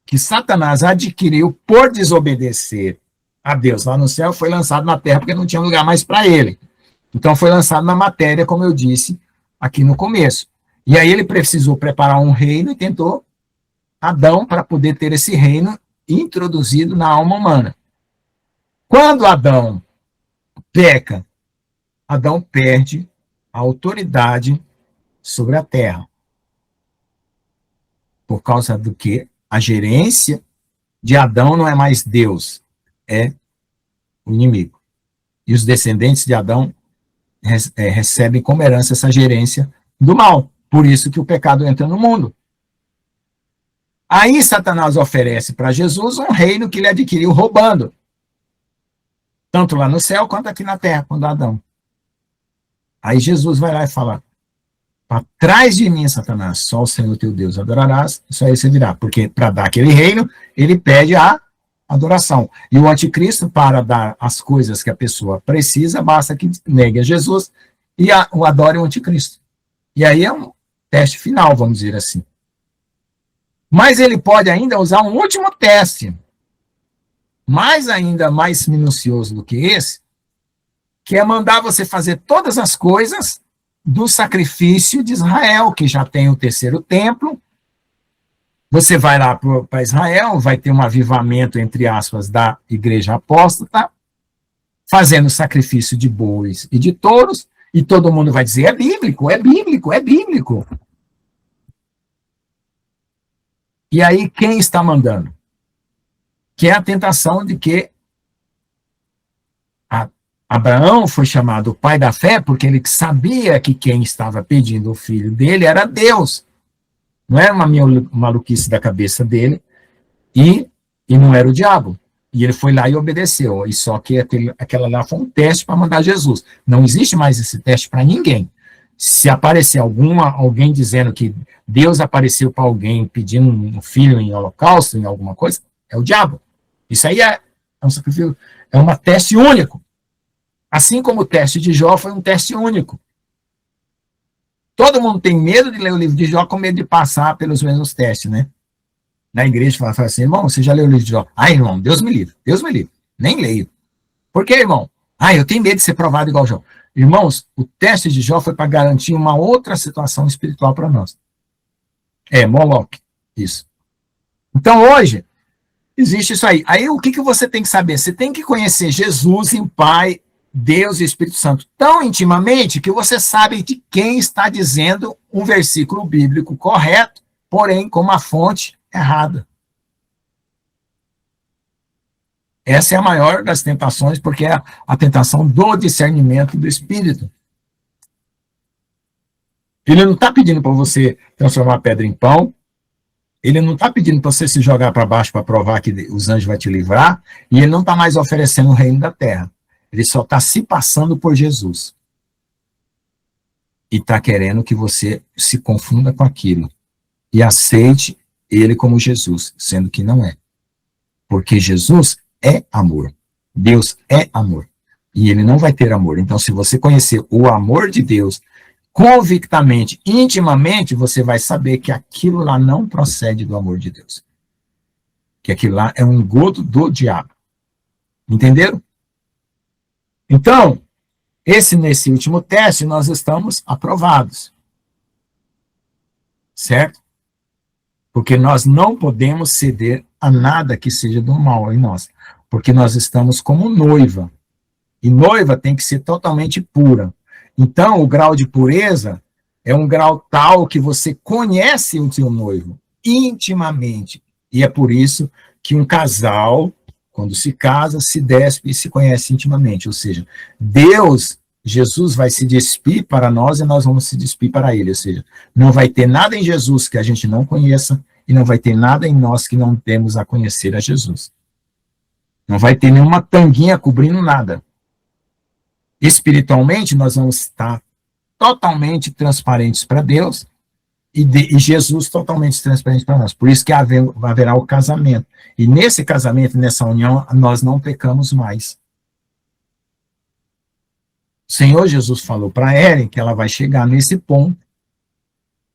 que Satanás adquiriu por desobedecer a Deus lá no céu, foi lançado na terra porque não tinha lugar mais para ele. Então foi lançado na matéria, como eu disse aqui no começo. E aí ele precisou preparar um reino e tentou Adão para poder ter esse reino introduzido na alma humana. Quando Adão peca, Adão perde a autoridade sobre a terra. Por causa do que? A gerência de Adão não é mais Deus, é o inimigo. E os descendentes de Adão recebem como herança essa gerência do mal. Por isso que o pecado entra no mundo. Aí Satanás oferece para Jesus um reino que ele adquiriu roubando. Tanto lá no céu quanto aqui na terra, quando Adão. Aí Jesus vai lá e fala, para trás de mim, Satanás, só o Senhor teu Deus adorarás, só ele servirá. Porque para dar aquele reino, ele pede a adoração. E o anticristo, para dar as coisas que a pessoa precisa, basta que negue a Jesus e o adore o anticristo. E aí é um teste final, vamos dizer assim. Mas ele pode ainda usar um último teste, mais minucioso do que esse, que é mandar você fazer todas as coisas do sacrifício de Israel, que já tem o terceiro templo. Você vai lá para Israel, vai ter um avivamento, entre aspas, da igreja apóstata, fazendo sacrifício de bois e de touros, e todo mundo vai dizer, é bíblico, é bíblico, é bíblico. E aí, quem está mandando? Que é a tentação de que Abraão foi chamado pai da fé porque ele sabia que quem estava pedindo o filho dele era Deus. Não era uma maluquice da cabeça dele e não era o diabo. E ele foi lá e obedeceu. E só que aquela lá foi um teste para mandar Jesus. Não existe mais esse teste para ninguém. Se aparecer alguém dizendo que Deus apareceu para alguém pedindo um filho em holocausto, em alguma coisa, é o diabo. Isso aí é um sacrifício, é um teste único. Assim como o teste de Jó foi um teste único. Todo mundo tem medo de ler o livro de Jó com medo de passar pelos mesmos testes, né? Na igreja fala assim, irmão, você já leu o livro de Jó? Ah, irmão, Deus me livre, nem leio. Por quê, irmão? Ah, eu tenho medo de ser provado igual Jó. Irmãos, o teste de Jó foi para garantir uma outra situação espiritual para nós. Moloque, isso. Então, hoje, existe isso aí. Aí, o que você tem que saber? Você tem que conhecer Jesus em Pai, Deus e Espírito Santo tão intimamente que você sabe de quem está dizendo um versículo bíblico correto, porém com uma fonte errada. Essa é a maior das tentações, porque é a tentação do discernimento do Espírito. Ele não está pedindo para você transformar a pedra em pão, ele não está pedindo para você se jogar para baixo para provar que os anjos vão te livrar, e ele não está mais oferecendo o reino da terra. Ele só está se passando por Jesus. E está querendo que você se confunda com aquilo. E aceite ele como Jesus, sendo que não é. Porque Jesus é amor. Deus é amor. E ele não vai ter amor. Então, se você conhecer o amor de Deus convictamente, intimamente, você vai saber que aquilo lá não procede do amor de Deus. Que aquilo lá é um engodo do diabo. Entenderam? Então, nesse último teste, nós estamos aprovados. Certo? Porque nós não podemos ceder a nada que seja do mal em nós. Porque nós estamos como noiva. E noiva tem que ser totalmente pura. Então, o grau de pureza é um grau tal que você conhece o seu noivo intimamente. E é por isso que um casal, quando se casa, se despe e se conhece intimamente. Ou seja, Jesus vai se despir para nós e nós vamos se despir para ele. Ou seja, não vai ter nada em Jesus que a gente não conheça e não vai ter nada em nós que não temos a conhecer a Jesus. Não vai ter nenhuma tanguinha cobrindo nada. Espiritualmente, nós vamos estar totalmente transparentes para Deus e Jesus totalmente transparente para nós. Por isso que haverá o casamento. E nesse casamento, nessa união, nós não pecamos mais. O Senhor Jesus falou para Eren que ela vai chegar nesse ponto.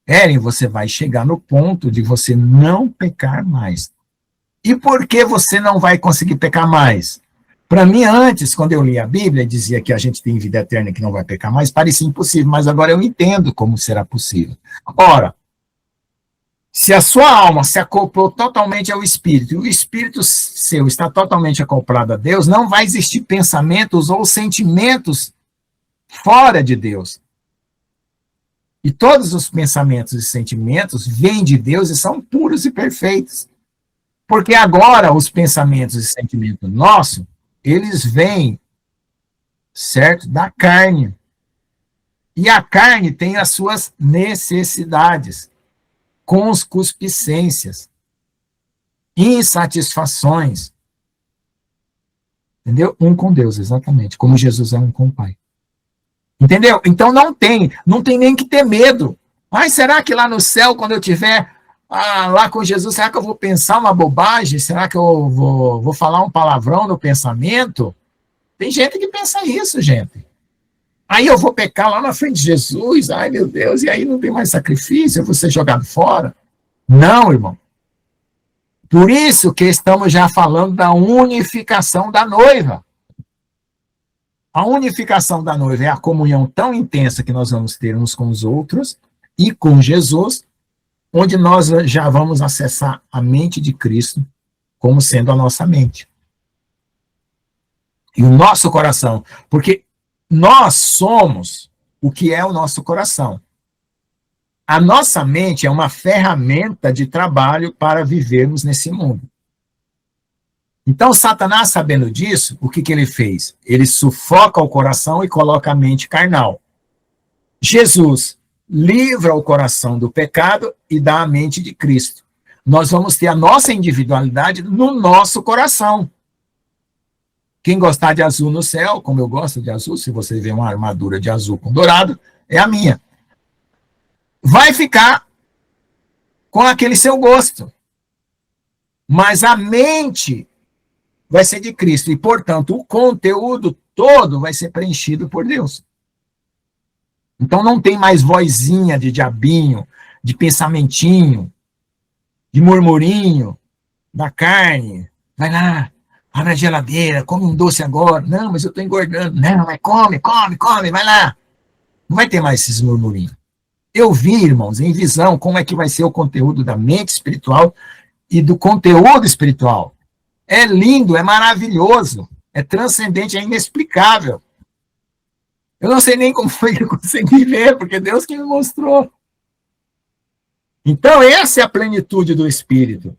Eren, você vai chegar no ponto de você não pecar mais. E por que você não vai conseguir pecar mais? Para mim, antes, quando eu li a Bíblia, dizia que a gente tem vida eterna e que não vai pecar mais, parecia impossível, mas agora eu entendo como será possível. Ora, se a sua alma se acoplou totalmente ao Espírito, e o Espírito seu está totalmente acoplado a Deus, não vai existir pensamentos ou sentimentos fora de Deus. E todos os pensamentos e sentimentos vêm de Deus e são puros e perfeitos. Porque agora os pensamentos e sentimentos nossos, eles vêm, certo, da carne. E a carne tem as suas necessidades, concupiscências, insatisfações. Entendeu? Um com Deus, exatamente, como Jesus é um com o Pai. Entendeu? Então não tem nem que ter medo. Mas será que lá no céu, quando eu estiver lá com Jesus, será que eu vou pensar uma bobagem? Será que eu vou falar um palavrão no pensamento? Tem gente que pensa isso, gente. Aí eu vou pecar lá na frente de Jesus, ai meu Deus, e aí não tem mais sacrifício, eu vou ser jogado fora? Não, irmão. Por isso que estamos já falando da unificação da noiva. A unificação da noiva é a comunhão tão intensa que nós vamos ter uns com os outros e com Jesus, onde nós já vamos acessar a mente de Cristo como sendo a nossa mente. E o nosso coração, porque nós somos o que é o nosso coração. A nossa mente é uma ferramenta de trabalho para vivermos nesse mundo. Então, Satanás, sabendo disso, o que ele fez? Ele sufoca o coração e coloca a mente carnal. Jesus livra o coração do pecado e dá a mente de Cristo. Nós vamos ter a nossa individualidade no nosso coração. Quem gostar de azul no céu, como eu gosto de azul, se você vê uma armadura de azul com dourado, é a minha. Vai ficar com aquele seu gosto. Mas a mente vai ser de Cristo. E, portanto, o conteúdo todo vai ser preenchido por Deus. Então não tem mais vozinha de diabinho, de pensamentinho, de murmurinho, da carne. Vai lá, abre a geladeira, come um doce agora. Não, mas eu estou engordando. Não, mas come, vai lá. Não vai ter mais esses murmurinhos. Eu vi, irmãos, em visão, como é que vai ser o conteúdo da mente espiritual e do conteúdo espiritual. É lindo, é maravilhoso, é transcendente, é inexplicável. Eu não sei nem como foi que eu consegui ver, porque Deus que me mostrou. Então, essa é a plenitude do Espírito,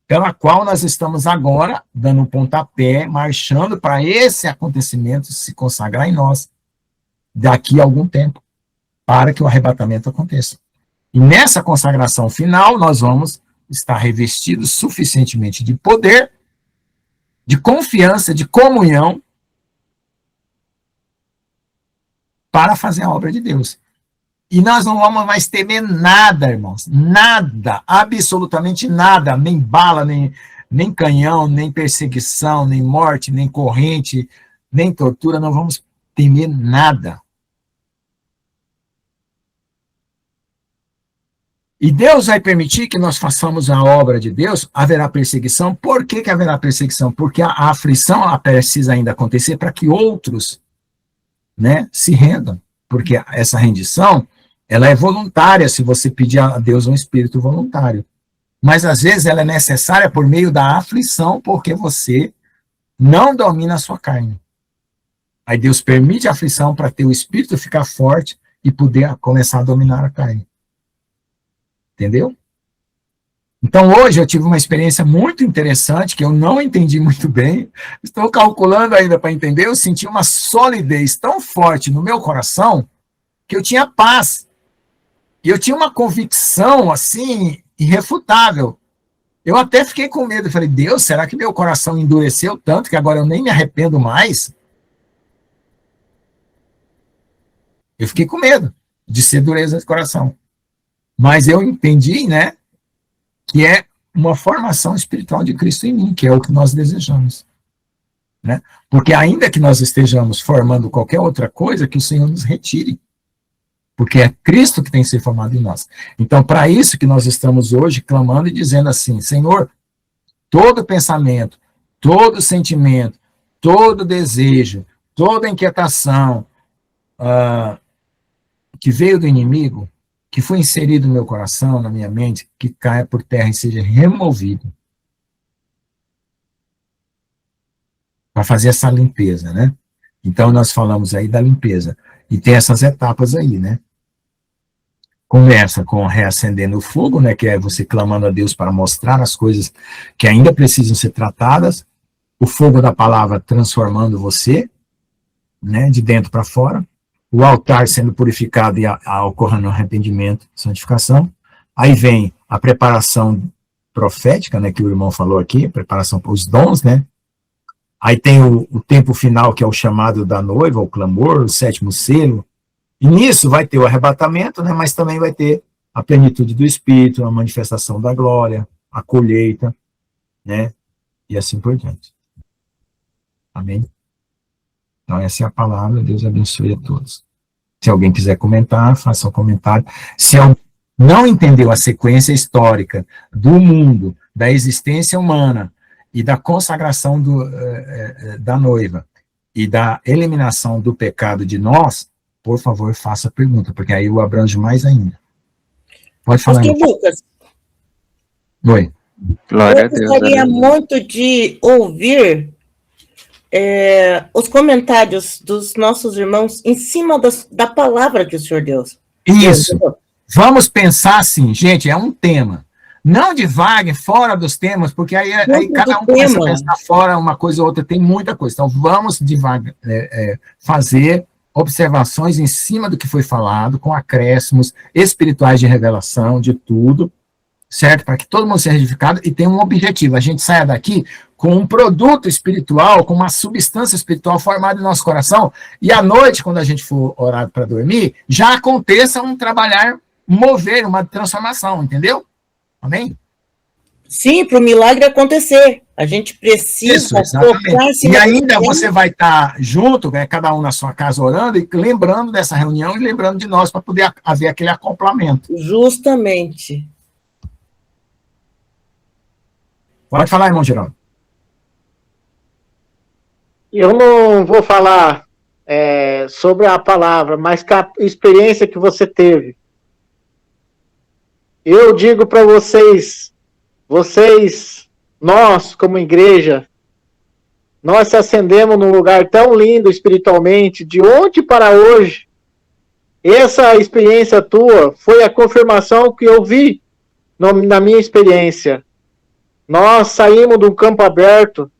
pela qual nós estamos agora dando um pontapé, marchando para esse acontecimento se consagrar em nós, daqui a algum tempo, para que o arrebatamento aconteça. E nessa consagração final, nós vamos estar revestidos suficientemente de poder, de confiança, de comunhão, para fazer a obra de Deus. E nós não vamos mais temer nada, irmãos. Nada, absolutamente nada. Nem bala, nem canhão, nem perseguição, nem morte, nem corrente, nem tortura. Não vamos temer nada. E Deus vai permitir que nós façamos a obra de Deus, haverá perseguição. Por que haverá perseguição? Porque a aflição ela precisa ainda acontecer para que outros, né, se rendam. Porque essa rendição, ela é voluntária, se você pedir a Deus um espírito voluntário. Mas, às vezes, ela é necessária por meio da aflição, porque você não domina a sua carne. Aí Deus permite a aflição para ter o espírito ficar forte e poder começar a dominar a carne. Entendeu? Então, hoje eu tive uma experiência muito interessante, que eu não entendi muito bem. Estou calculando ainda para entender. Eu senti uma solidez tão forte no meu coração, que eu tinha paz. E eu tinha uma convicção, assim, irrefutável. Eu até fiquei com medo. Eu falei, Deus, será que meu coração endureceu tanto que agora eu nem me arrependo mais? Eu fiquei com medo de ser dureza de coração. Mas eu entendi, né, que é uma formação espiritual de Cristo em mim, que é o que nós desejamos. Né? Porque ainda que nós estejamos formando qualquer outra coisa, que o Senhor nos retire. Porque é Cristo que tem que ser formado em nós. Então, para isso que nós estamos hoje clamando e dizendo assim, Senhor, todo pensamento, todo sentimento, todo desejo, toda inquietação que veio do inimigo, que foi inserido no meu coração, na minha mente, que caia por terra e seja removido. Para fazer essa limpeza, né? Então, nós falamos aí da limpeza. E tem essas etapas aí, né? Começa com reacendendo o fogo, né? Que é você clamando a Deus para mostrar as coisas que ainda precisam ser tratadas. O fogo da palavra transformando você, né? De dentro para fora. O altar sendo purificado e ocorrendo arrependimento, santificação. Aí vem a preparação profética, né? Que o irmão falou aqui, preparação para os dons, né? Aí tem o tempo final, que é o chamado da noiva, o clamor, o sétimo selo. E nisso vai ter o arrebatamento, né, mas também vai ter a plenitude do Espírito, a manifestação da glória, a colheita, né, e assim por diante. Amém? Então essa é a palavra, Deus abençoe a todos. Se alguém quiser comentar, faça um comentário. Se alguém não entendeu a sequência histórica do mundo, da existência humana, e da consagração da noiva e da eliminação do pecado de nós, por favor, faça a pergunta, porque aí eu abranjo mais ainda. Pode falar. Pastor Lucas, Oi. Glória a eu Deus. gostaria muito de ouvir os comentários dos nossos irmãos em cima da palavra que o Senhor deu. Isso. Vamos pensar assim, gente, é um tema. Não divague fora dos temas, porque aí Dentro cada um do começa a tema. pensar fora uma coisa ou outra, tem muita coisa. Então, vamos devagar, fazer observações em cima do que foi falado, com acréscimos espirituais de revelação, de tudo, certo? Para que todo mundo seja edificado e tenha um objetivo. A gente saia daqui com um produto espiritual, com uma substância espiritual formada em nosso coração, e à noite, quando a gente for orar para dormir, já aconteça um trabalhar, mover, uma transformação, entendeu? Amém? Sim, para o milagre acontecer. A gente precisa Isso, exatamente. focar em cima E ainda desse você vai estar junto, né, cada um na sua casa orando, e lembrando dessa reunião e lembrando de nós, para poder haver aquele acoplamento. tema. Justamente. Pode falar, irmão Geraldo. Eu não vou falar sobre a palavra, mas com a experiência que você teve. Eu digo para vocês, nós, como igreja, nós se acendemos num lugar tão lindo espiritualmente, de ontem para hoje. Essa experiência tua foi a confirmação que eu vi na minha experiência. Nós saímos de um campo aberto,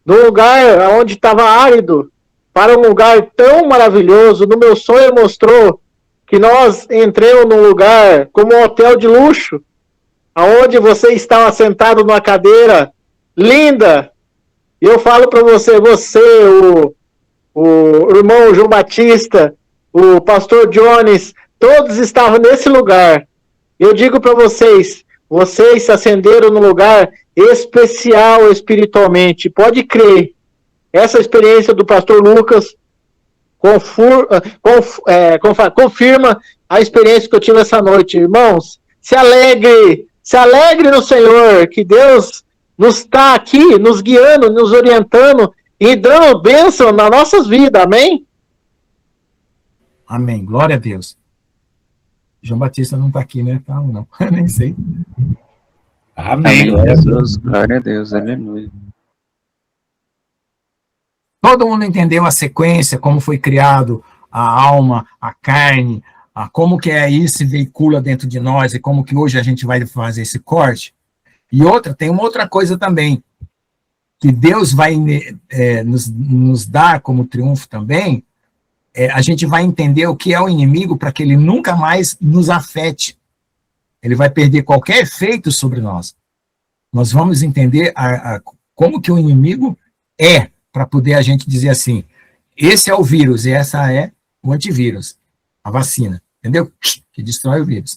de um lugar onde estava árido, para um lugar tão maravilhoso. No meu sonho mostrou que nós entramos num lugar como um hotel de luxo, aonde você estava sentado numa cadeira linda. E eu falo para você, o irmão João Batista, o pastor Jones, todos estavam nesse lugar. Eu digo para vocês se acenderam num lugar especial espiritualmente. Pode crer. Essa experiência do pastor Lucas confirma a experiência que eu tive essa noite. Irmãos, se alegre no Senhor, que Deus nos está aqui, nos guiando, nos orientando e dando bênção nas nossas vidas, amém? Amém, glória a Deus. João Batista não está aqui, né? Tá, não, nem sei. Amém. Amém, Jesus, glória a Deus, aleluia. Todo mundo entendeu a sequência, como foi criado a alma, a carne, como que isso se veicula dentro de nós e como que hoje a gente vai fazer esse corte. E tem uma outra coisa também, que Deus vai nos dar como triunfo também, a gente vai entender o que é o inimigo para que ele nunca mais nos afete. Ele vai perder qualquer efeito sobre nós. Nós vamos entender como que o inimigo para poder a gente dizer assim, esse é o vírus e essa é o antivírus, a vacina, entendeu? Que destrói o vírus.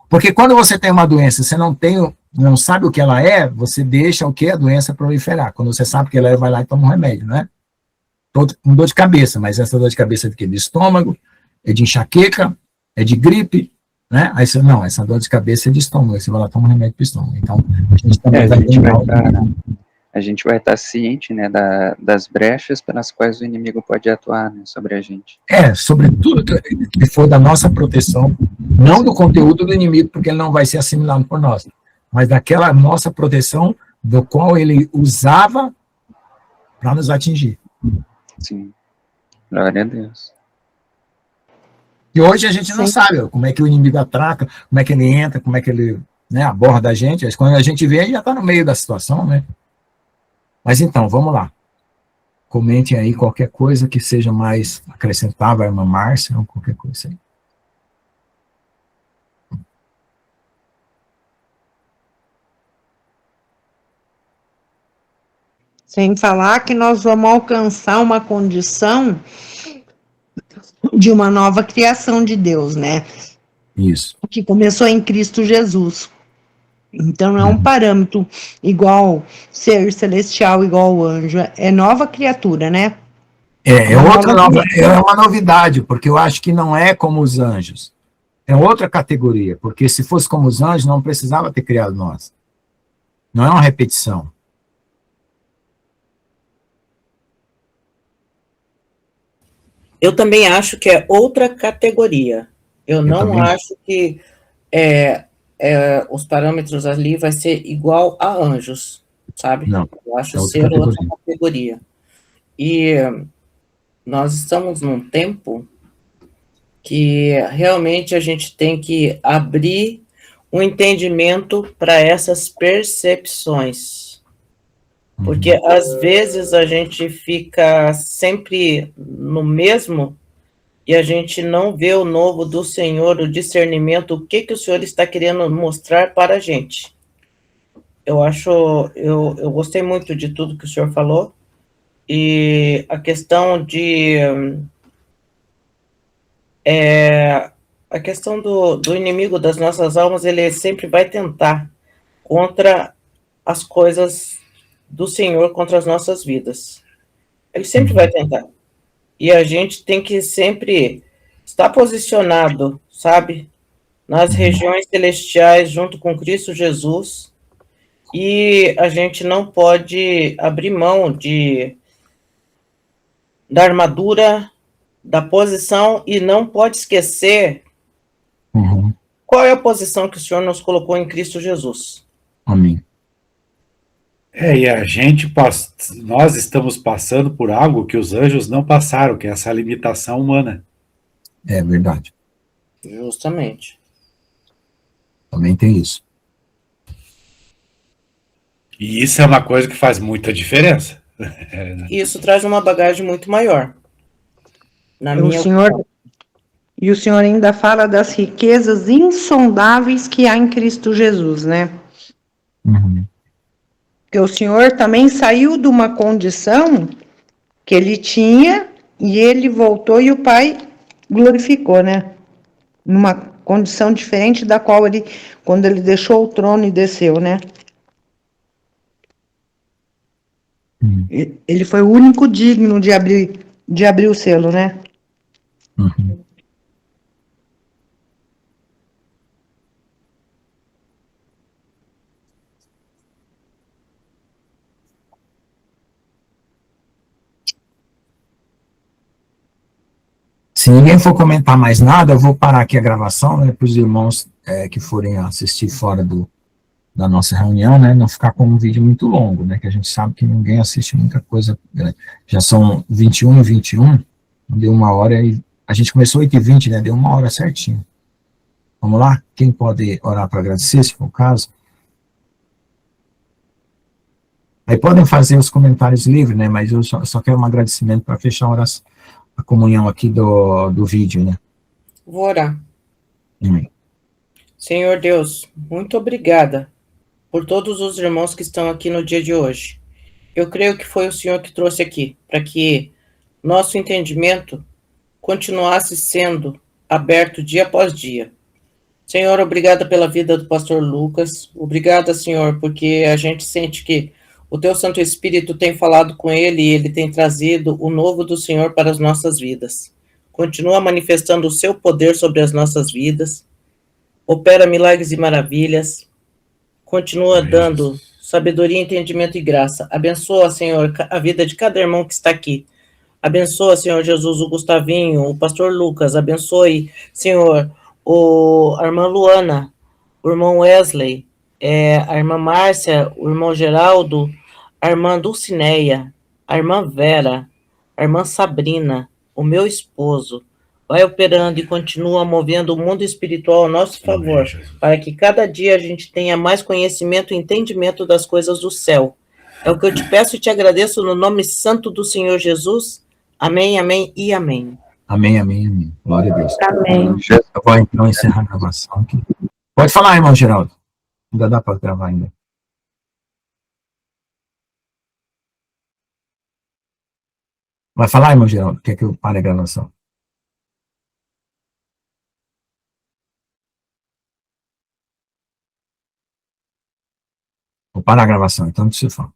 Porque quando você tem uma doença, você não sabe o que ela é, você deixa o que? A doença proliferar. Quando você sabe o que ela é, vai lá e toma um remédio, né? Com dor de cabeça, mas essa dor de cabeça é de quê? De estômago, é de enxaqueca, é de gripe, né? Aí você, não, essa dor de cabeça é de estômago, aí você vai lá e toma um remédio para o estômago. Então, a gente também a gente vai estar ciente, né, das brechas pelas quais o inimigo pode atuar, né, sobre a gente. Sobre tudo que for da nossa proteção, não do conteúdo do inimigo, porque ele não vai ser assimilado por nós, mas daquela nossa proteção do qual ele usava para nos atingir. Sim, glória a Deus. E hoje a gente não sabe como é que o inimigo atraca, como é que ele entra, como é que ele aborda a gente. Quando a gente vê, a gente já está no meio da situação, né? Mas então, vamos lá. Comentem aí qualquer coisa que seja mais acrescentável, a irmã Márcia, ou qualquer coisa aí. Sem falar que nós vamos alcançar uma condição de uma nova criação de Deus, né? Isso. Que começou em Cristo Jesus. Então, não é um parâmetro igual ser celestial, igual anjo. É nova criatura, né? É uma novidade, porque eu acho que não é como os anjos. É outra categoria, porque se fosse como os anjos, não precisava ter criado nós. Não é uma repetição. Eu também acho que é outra categoria. Eu não acho que os parâmetros ali vai ser igual a anjos, sabe? Não, eu acho ser outra categoria. E nós estamos num tempo que realmente a gente tem que abrir um entendimento para essas percepções. Porque às vezes a gente fica sempre no mesmo e a gente não vê o novo do Senhor, o discernimento, o que o Senhor está querendo mostrar para a gente. Eu gostei muito de tudo que o senhor falou, e a questão a questão do inimigo das nossas almas, ele sempre vai tentar contra as coisas do Senhor, contra as nossas vidas. Ele sempre vai tentar. E a gente tem que sempre estar posicionado, sabe, nas regiões celestiais, junto com Cristo Jesus, e a gente não pode abrir mão da armadura, da posição, e não pode esquecer qual é a posição que o Senhor nos colocou em Cristo Jesus. Amém. E a gente, nós estamos passando por algo que os anjos não passaram, que é essa limitação humana. É verdade. Justamente. Também tem isso. E isso é uma coisa que faz muita diferença. E isso traz uma bagagem muito maior. E o Senhor ainda fala das riquezas insondáveis que há em Cristo Jesus, né? Porque o Senhor também saiu de uma condição que ele tinha e ele voltou e o Pai glorificou, né? Numa condição diferente da qual ele, quando ele deixou o trono e desceu, né? Ele foi o único digno de abrir o selo, né? Se ninguém for comentar mais nada, eu vou parar aqui a gravação, né, para os irmãos que forem assistir fora da nossa reunião, né, não ficar com um vídeo muito longo, né, que a gente sabe que ninguém assiste muita coisa grande. Já são 21h21, deu 1 hora, e a gente começou 8h20, né, deu 1 hora certinho. Vamos lá? Quem pode orar para agradecer, se for o caso? Aí podem fazer os comentários livres, né, mas eu só quero um agradecimento para fechar a comunhão aqui do vídeo, né. Vou orar. Amém. Senhor Deus, muito obrigada por todos os irmãos que estão aqui no dia de hoje. Eu creio que foi o Senhor que trouxe aqui, para que nosso entendimento continuasse sendo aberto dia após dia. Senhor, obrigada pela vida do pastor Lucas. Obrigada, Senhor, porque a gente sente que o teu Santo Espírito tem falado com ele e ele tem trazido o novo do Senhor para as nossas vidas. Continua manifestando o seu poder sobre as nossas vidas. Opera milagres e maravilhas. Continua dando sabedoria, entendimento e graça. Abençoa, Senhor, a vida de cada irmão que está aqui. Abençoa, Senhor Jesus, o Gustavinho, o pastor Lucas. Abençoe, Senhor, a irmã Luana, o irmão Wesley, a irmã Márcia, o irmão Geraldo, a irmã Dulcineia, a irmã Vera, a irmã Sabrina, o meu esposo. Vai operando e continua movendo o mundo espiritual ao nosso favor, para que cada dia a gente tenha mais conhecimento e entendimento das coisas do céu. É o que eu te peço e te agradeço no nome santo do Senhor Jesus. Amém, amém e amém. Amém, amém, amém. Glória a Deus. Amém. Eu vou então encerrar a gravação aqui. Pode falar, irmão Geraldo. Ainda dá para gravar ainda. Vai falar, irmão Geraldo? Quer que eu pare a gravação? Vou parar a gravação, então deixa eu falar.